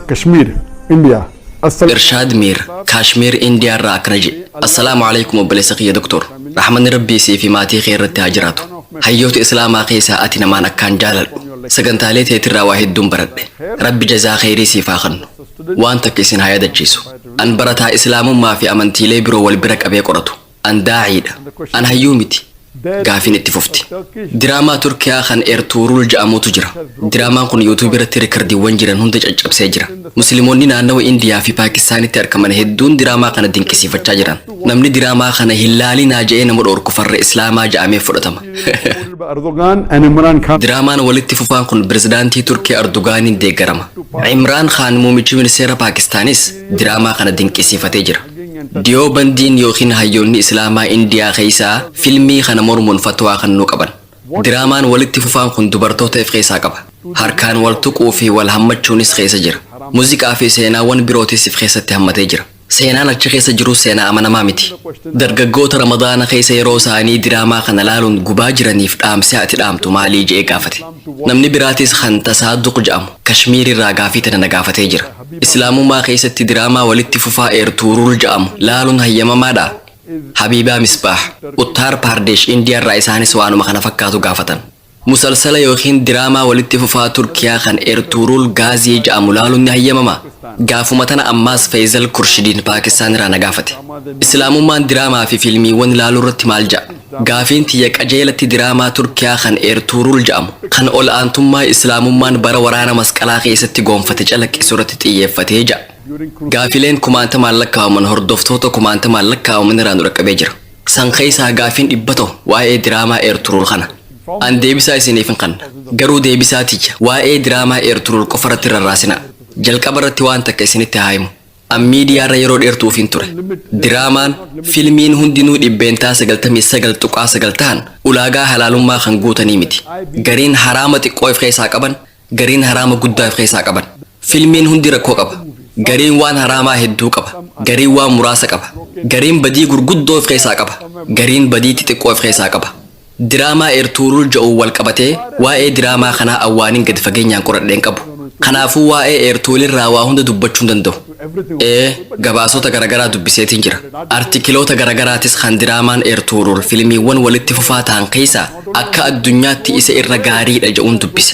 كشمير إنديا. إرشاد مير كاشمير إنديا راكنجي. السلام عليكم وبلسقي يا دكتور رحمن ربي سي في ماتي خير التاجرات حيوت إسلام قيسا أتنا ما نكان جالل سجنتالي تيترا واحد دم برد ربي جزا خيري سي فاخن وانت كيسين هيا دجيسو أن برتها إسلام ما في أمانتي ليبرو والبرك أبي قرطو أن داعيد أن هيومتي gaafin itti fufti diraamaa turkiyaa kan eertuurul ja'amutu jira diraamaan kun yuutuubii irratti rikardiiwwan jiran hunda caccabsee jira musliimoonni naannawa indiyaa fi paakistaanitti argaman hedduun diraamaa kana dinqisiifachaa jiran namni diraamaa kana hillaalinaa je'ee nama dhoorku farra islaamaa ja'amee fudhatama diraamaan walitti fufaan kun pirezidaantii turkii ardugaaniin deeggarama imraan khaan muumichi ministeera paakistaanis diraamaa kana dinqisiifatee jira Diyoo bandiin yookiin hayyoonni islaamaa indiyaa keessaa filmii kana mormuun fatwaa kan nu qaban diraamaan walitti fufaan kun dubartoota of keessaa qaba harkaan wal tuquu fi wal hammachuunis keessa jira muuziqaa fi seenaawwan birootis of keessatti hammatee jira seenaan achi keessa jiru seenaa amanamaa miti dargaggoota ramadaana keessa yeroo isaanii diraamaa kana laaluun gubaa jiraniif dhaamsee ati dhaamtu maalii je'ee gaafate namni biraatis kan tasaaduq jedhamu kashmiir irraa gaafii tana gaafatee jira islaamummaa keessatti diraamaa walitti fufaa eertuurul jedhamu laaluun hayyamamaadha habiibaa misbaah uttaar paardeesh indiyaa irraa isaanis waanuma kana fakkaatu gaafatan musalsala yookiin diraamaa walitti fufaa turkiyaa kan eertuurul gaazii jedhamu laaluun ni hayyamama gaafuma tana ammaas feezal kurshidiin paakistaan irraa na gaafate islaamummaan diraamaa fi fiilmiiwwan laaluu irratti maal jedha gaafiin tiyya qajeelatti diraamaa turkiyaa kan eertuurul jedhamu kan ol aantummaa islaamummaan bara waraana masqalaa keessatti goonfate calaqqisu irratti xiyyeeffatee jedha gaafileen kumaantamaan lakkaa'aman hordoftoota kumaantamaan lakkaa'aman irraa nu dhaqqabee jira san keessaa gaafiin 100 waa'ee diraamaa eertuurul kana an deebisaa isiniif hin qabne garuu deebisaa tiyya waa'ee diraamaa eertuurul qofa irratti rarraasina jalqaba irratti waan takka isinitti haa himu an miidiyaarra yeroo dheertuuf hin ture diraamaan filmiin hundinuu 99.9 ta'an ulaagaa halaalummaa kan guutanii miti gariin haraama xiqqoo of keessaa qaban gariin haraama guddaa of keessaa qaban filmiin hundi rakkoo qaba gariin waan haraamaa hedduu qaba gariin waan muraasa qaba gariin badii gurguddoo of keessaa qaba gariin badii xixiqqoo of keessaa qaba diraamaa eertuurul ja'uu wal qabatee waa'ee diraamaa kanaa awwaaniin gadi fageenyaan qoradheen qabu kanaafuu waa'ee eertuurulirraa waa hunda dubbachuu hin danda'u gabaasota garagaraa dubbiseetiin jira artikiloota garagaraatis kan diraamaan eertuurul filmiiwwan walitti fufaa ta'an keessaa akka addunyaatti isa irra gaariidha jedhuun dubbise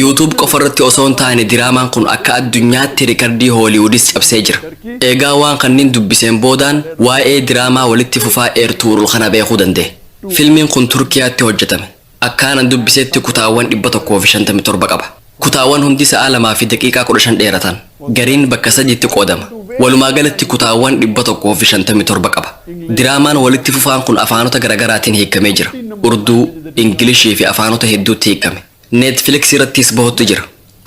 yuutuub qofa irratti osoo hin taane diraamaan kun akka addunyaatti rikardii hooliwudis cabsee jira eegaa waan kanniin dubbiseen boodaan waa'ee diraamaa walitti fufaa eertuurul kana beekuu danda'e filmiin kun turkiyaatti hojjetame akkaanan dubbiseetti kutaawwan 157 qaba kutaawwan hundi sa'a 2 fi daqiiqaa 15 dheeratan gariin bakka 3tti qoodama walumaa galatti kutaawwan 157 qaba diraamaan walitti fufaan kun afaanota garagaraatiin hiikamee jira urduu ingilishii fi afaanota hedduutti hiikame neetfiliks irrattis bahutti jira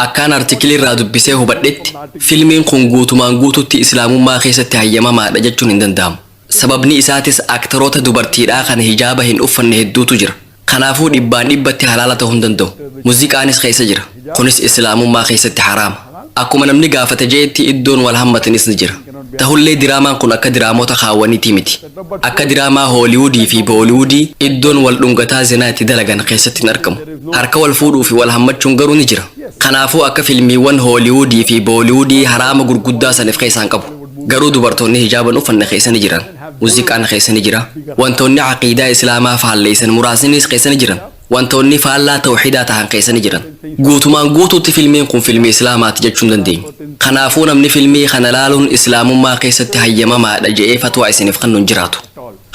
akkaan artikilii irraa dubbisee hubadhetti filmiin kun guutumaan guututti islaamummaa keessatti hayyamamaadha jechuun hin danda'amu sababni isaatis aktaroota dubartiidhaa kan hijaaba hin uffanne hedduutu jira kanaafuu 100% halaala ta'uu hin danda'u muuziqaanis keessa jira kunis islaamummaa keessatti haraama akkuma namni gaafate jeetti iddoon wal hammatanis ni jira tahullee diraamaan kun akka diraamota kaawwaniitii miti akka diraamaa hooliwudii fi booliwudii iddoon wal dhungataa zinaa itti dalagan keessatti hin argamu harka wal fuudhuu fi wal hammachuun garuu ni jira kanaafuu akka filmiiwwan hooliwudii fi booliwudii haraama gurguddaa saniif keessaan qabu garuu dubartoonni hijaaban uffanne keessa ni jiran muuziqaan keessa ni jira wantoonni aqiidaa islaamaa faalleessan muraasnis keessa ni jiran wantoonni faallaa tawxiidaa ta'an keessa ni jiran guutumaan guutuutti filmiin kun filmii islaamaati jechuun dandeenya kanaafuu namni filmii kana laaluun islaamummaa keessatti hayyamamaadha je'ee fatwaa isiniif kan nun jiraatu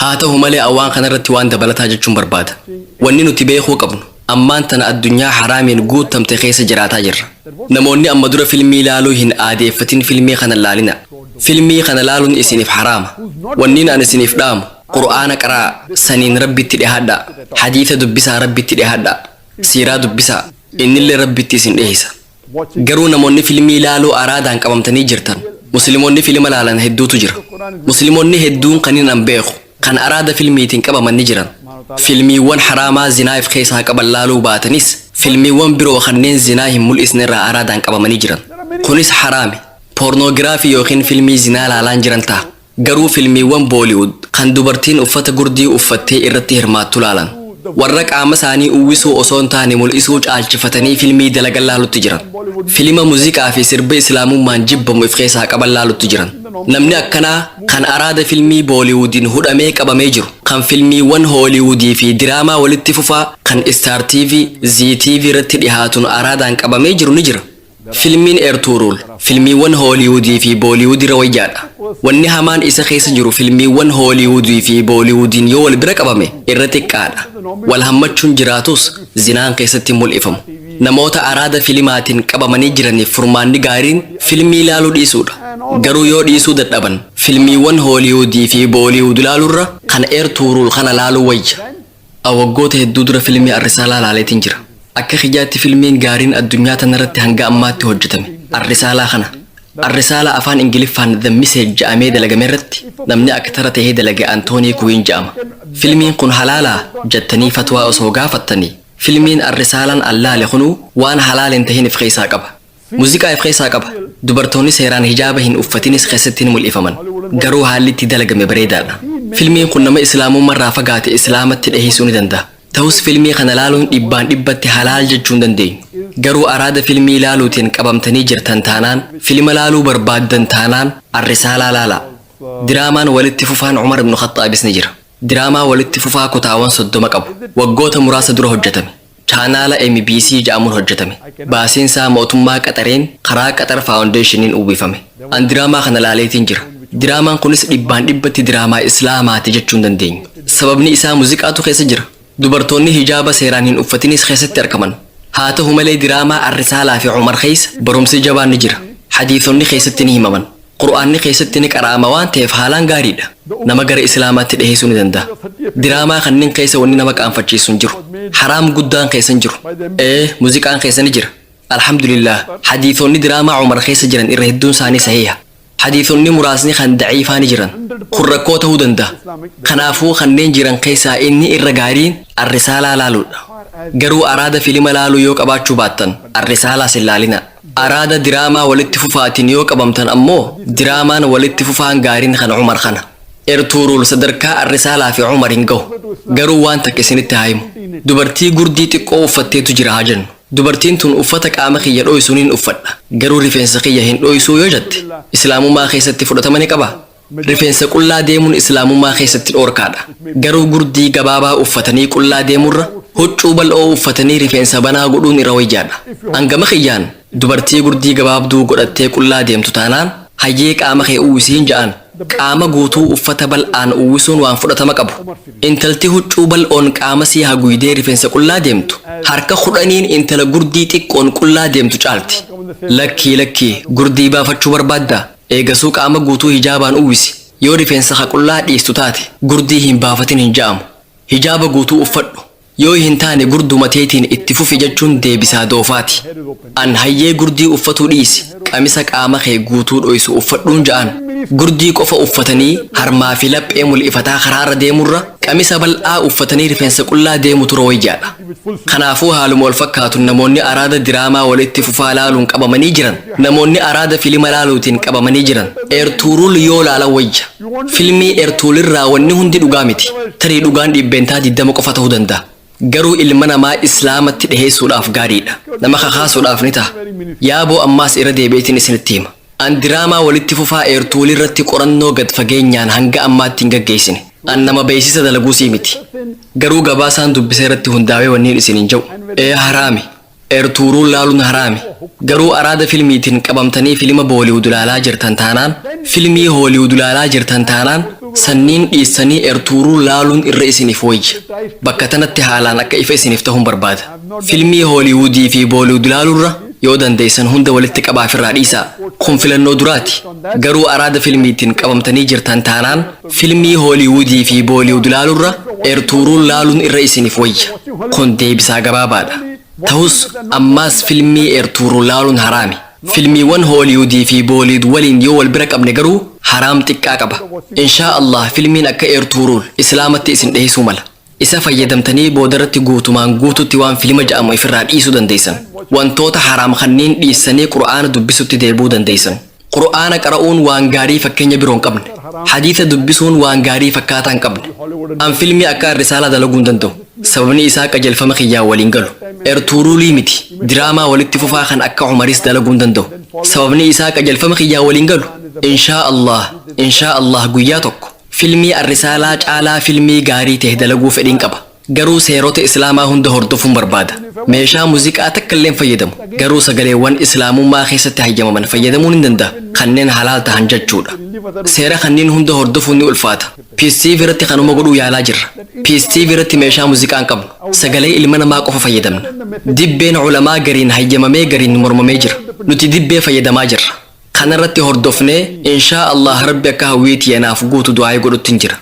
haa ta'u malee awwaan kanarratti waan dabalataa jechuun barbaada wanni nuti beekuu qabnu ammaan tana addunyaa haraamiin guutamte keessa jiraataa jirra namoonni amma dura filmii laaluu hin aadeeffatin filmii kana laalina filmii kana laaluun isiniif haraama wanniin an isiniif dhaamu qur'aana qaraa saniin rabbitti dhihaadha hadiisa dubbisaa rabbitti dhihaadha siiraa dubbisaa innillee rabbitti isin dhihisa garuu namoonni filmii laaluu araadaan qabamtanii jirtan musliimoonni filma laalan hedduutu jira musliimoonni hedduun kaniin an beeku kan araada filmiitiin qabamanni jiran filmiiwwan haraamaa zinaaf keessaa qaban laaluu baatanis filmiiwwan biroo kanneen zinaa hin mul'isne irraa araadaan qabamanii jiran kunis haraami poornoogiraafii yookiin filmii zinaa laalaan jiran ta'a garuu filmiiwwan booliwud kan dubartiin uffata gurdii uffattee irratti hirmaattu laalan warra qaama isaanii uwwisuu osoo hin taane mul'isuu caalchifatanii filmii dalagan laalutti jiran. Filima muuziqaa fi sirba islaamummaan jibbamu if keessaa qaban laalutti jiran. Namni akkanaa kan araada filmii booliwuudiin hudhamee qabamee jiru, kan filmiiwwan hooliwuudii fi diraamaa walitti fufaa kan Star TV, Zee TV irratti dhihaatuun araadaan qabamee jiru ni jira. Filmiin Ertugrul filmiiwwan hooliwuudii fi booliwuudii irra wayyaadha. Wanni hamaan isa keessa jiru filmiiwwan hooliwuudii fi booliwuudiin yoo wal bira qabame irra xiqqaadha. Wal hammachuun jiraatus zinaan keessatti mul'ifamu. Namoota araada filimaatiin qabamanii jiraniif furmaanni gaariin filmii ilaaluu dhiisuudha. Garuu yoo dhiisuu dadhaban filmiiwwan hooliwuudii fi booliwuud ilaaluurra kan Ertugrul kana laaluu wayya. Waggoota hedduu dura filmii Arrisaalaa laaleetiin jira. Akka xiyyaatti filmiin gaariin addunyaa tanarratti hanga ammaatti hojjetame Arrisaalaa kana. Arrisaalaa afaan Ingiliffaan The Message jedhamee dalagame irratti namni aktara ta'ee dalage Antoonii Kuwiin jedhama. Filmiin kun halaalaa jettanii fatwaa osoo gaafattanii filmiin Arrisaalaan allaale kunuu waan halaal hin tahin if keessaa qaba. Muuziqaa if keessaa qaba. Dubartoonni seeraan hijaaba hin uffatinis keessatti ni mul'ifaman. Garuu haalli itti dalagame bareedaadha. Filmiin kun nama islaamummaarraa fagaate islaamatti dhiheessuu ni danda'a. Ta'us filmii kana laaluun dhibbaan dhibbatti halaal jechuu hin dandeenyu. Garuu araada filmii ilaaluutiin qabamtanii jirtan taanaan, filima laaluu barbaaddan taanaan Arrisaalaa laalaa. Diraamaan walitti fufaan Umar ibn Khattaabis ni jira. Diraamaa walitti fufaa kutaawwan 30 qabu. Waggoota muraasa dura hojjetame. Chaanaala MBC jedhamuun hojjetame. Baasiinsaa mootummaa Qaxareen karaa Qaxar Faawundeeshiniin uwwifame. An diraamaa kana laaleetiin jira. Diraamaan kunis dhibbaan dhibbatti diraamaa islaamaati jechuu hin dandeenyu. Sababni isaa muuziqaatu keessa jira. Dubartoonni hijaaba seeraan hin uffatinis keessatti argaman. Haa ta'u malee diraamaa Arrisaalaa fi Umar keessa barumsi jabaan ni jira. Hadiisonni keessatti ni himaman. Qur'aanni keessatti ni qara'ama waan ta'eef haalaan gaariidha. Nama gara islaamaatti dhiheessuu ni danda'a. Diraamaa kanneen keessa wanni nama qaanfachiisu hin jiru. Haraam guddaan keessa hin jiru. Muuziqaan keessa ni jira. Alhamdulillah. Hadiisonni diraamaa Umar keessa jiran irra hedduun isaanii sahiha. Hadiisonni muraasni kan daciifaa ni jiran. Kun rakkoo ta'uu danda'a. Kanaafuu kanneen jiran keessaa inni irra gaariin Arrisaalaa laaluudha. Garuu araada filima laaluu yoo qabaachuu baattan Arrisaalaa hin laalina. Araada diraamaa walitti fufaatiin yoo qabamtan ammoo diraamaan walitti fufaan gaariin kan Umar kana. Ertugrul sadarkaa Arrisaalaa fi Umar hin gahu. Garuu waan takka isinitti haa himu. Dubartii gurdii xiqqoo uffatteetu jira haa jennu. Dubartiin tun uffata qaama kiyya dho'isuun hin uffadha. Garuu rifeensa kiyya hin dho'isuu yoo jette islaamummaa keessatti fudhatama ni qaba. Rifeensa qullaa deemuun islaamummaa keessatti dhoorkaadha. Garuu gurdii gabaabaa uffatanii qullaa deemurra huccuu bal'oo uffatanii rifeensa banaa godhuun irra wayyaadha. Hangama kiyyaan dubartii gurdii gabaabduu godhattee qullaa deemtu taanaan hayyee qaama kee uwwisiin ja'an. Qaama guutuu uffata bal'aan uwwisuun waan fudhatama qabu. Intalti huccuu bal'oon qaama sii haguugdee rifeensa qullaa deemtu harka 10 intala gurdii xiqqoon qullaa deemtu caalti. Lakkii gurdii baafachuu barbaaddaa? Eegasuu qaama guutuu hijaabaan uwwisi. Yoo rifeensa qullaa dhiistu taate gurdii hin baafatin hin ja'amu. Hijaaba guutuu uffadhu. Yoo hin taane gurduma teetiin itti fufi jechuun deebisaa doofaati. An hayyee gurdii uffatuu dhiisi. Qamisa qaama kee guutuu dho'isu uffadhuun ja'an. Gurdii qofa uffatanii harmaa fi laphee mul'ifataa karaarra deemurra qamisa bal'aa uffatanii rifeensa qullaa deemu tura wayyaadha. Kanaafuu haaluma wal fakkaatu namoonni araada diraamaa walitti fufaa laaluun qabamanii jiran, namoonni araada filima laaluutiin qabamanii jiran Ertugrul yoo laalan wayya. Filmii Ertugrulirraa wanni hundi dhugaa miti. Tarii dhugaan dhibbeentaa 20 qofa ta'uu danda'a. Garuu ilma namaa islaamatti dhiheessuudhaaf gaariidha. Nama kakaasuudhaaf ni ta'a. Yaaboo ammaas irra deebiitiin isinitti hima. An diraamaa walitti fufaa Ertugrul irratti qorannoo gad fageenyaan hanga ammaatti hin gaggeessine. An nama beeksisa dalaguusii miti. Garuu gabaasaan dubbisa irratti hundaa'ee wanniin isin hin jedhu. Haraami. Ertugrul laaluun haraami. Garuu araada filmiitiin qabamtanii filima booliwud ilaalaa jirtan taanaan, filmii hooliwud ilaalaa jirtan taanaan, sanniin dhiissanii Ertugrul laaluun irra isiniif wayya. Bakka tanatti haalaan akka ifa isiniif ta'uun barbaada. Filmii hooliwudii fi booliwud ilaaluurra yoo dandeessan hunda walitti qabaafirraa dhiisaa. Kun filannoo duraati. Garuu araada filmiitiin qabamtanii jirtan taanaan, filmii hooliwudii fi booliwud ilaaluurra Ertugrul laaluun irra isiniif wayya. Kun deebisaa gabaabaadha. Ta'us ammaas filmii Ertugrul laaluun haraami. Filmiiwwan hooliwudii fi booliwud waliin yoo wal bira qabne garuu haraam xiqqaa qaba. Inshaa Allah filmiin akka Ertugrul islaamatti isin dhiheessuu mala. Isa fayyadamtanii boodarratti guutumaan guututti waan filima ja'amu ifirraa dhiisuu dandeessan. Wantoota haraam kanneen dhiissanii Qur'aana dubbisutti deebi'uu dandeessan. Qur'aana qara'uun waan gaarii fakkeenya biroo hin qabne. Hadiisa dubbisuun waan gaarii fakkaataa hin qabne. An filmii akka Arrisaalaa dalaguu hin danda'u. sababni isaa qajeelfama kiyyaa waliin galu ertuuruulii miti diraamaa walitti fufaa kan akka umaris dalaguun danda'u sababni isaa qajeelfama kiyyaa waliin galu inshaa Allah guyyaa tokko filmii arrisaalaa caalaa filmii gaarii ta'e dalaguu fedhiin qaba garuu seerota islaamaa hunda hordofuun barbaada meeshaa muuziqaa takka illee fayyadamu garuu sagaleewwan islaamummaa keessatti hayyamaman fayyadamuun hin danda'a kanneen halaal ta'an jechuudha seera kanneen hunda hordofuun ni ulfaata PSTV irratti kanuma godhuu yaalaa jirra PSTV irratti meeshaa muuziqaa hin qabnu sagalee ilma namaa qofa fayyadamna dibbeen ulamaa gariin hayyamamee gariin mormamee jira nuti dibbee fayyadamaa jirra kanarratti hordofnee inshaa Allah rabbi akka hawwiitii yanaaf guutu du'aa godhutti jira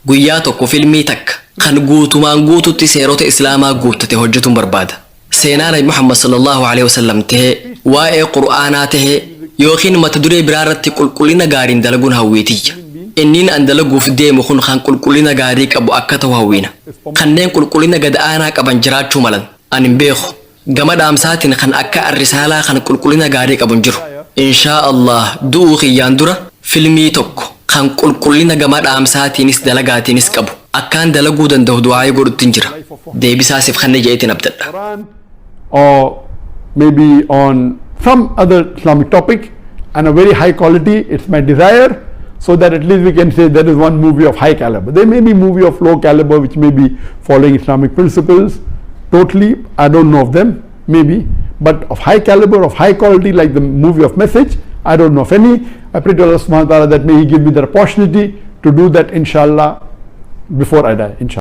guyyaa tokko filmii takka kan guutumaan guututti seerota islaamaa guuttate hojjetuun barbaada seenaa nabi Muhammad sallallahu alaihi wasallam tahee waa'ee qur'aanaa tahee yookiin mata duree biraa irratti qulqullina gaariin dalaguun hawwiitiyya inniin an dalaguuf deemu kun kan qulqullina gaarii qabu akka ta'u hawwiina kanneen qulqullina gad-aanaa qaban jiraachuu malan an hin beeku gama dhaamsaatiin kan akka arrisaalaa kan qulqullina gaarii qabu hin jiru inshaa Allah du'uu kiyyaan dura filmii tokko kan qulqullina gama dhaamsaatiinis dalagaatiinis qabu akkaan dalaguu danda'u du'aa godhutti jira deebisaasiif kan jeetiin abdadha or maybe on some other Islamic topic and a very high quality. It's my desire so that at least we can say there is one movie of high caliber. There may be movie of low caliber which may be following Islamic principles totally. I don't know of them, maybe, but of high caliber, of high quality, like the movie of Message, I don't know of any. I pray to Allah subhanahu wa ta'ala that may He give me the opportunity to do that, inshallah, before I die, inshallah.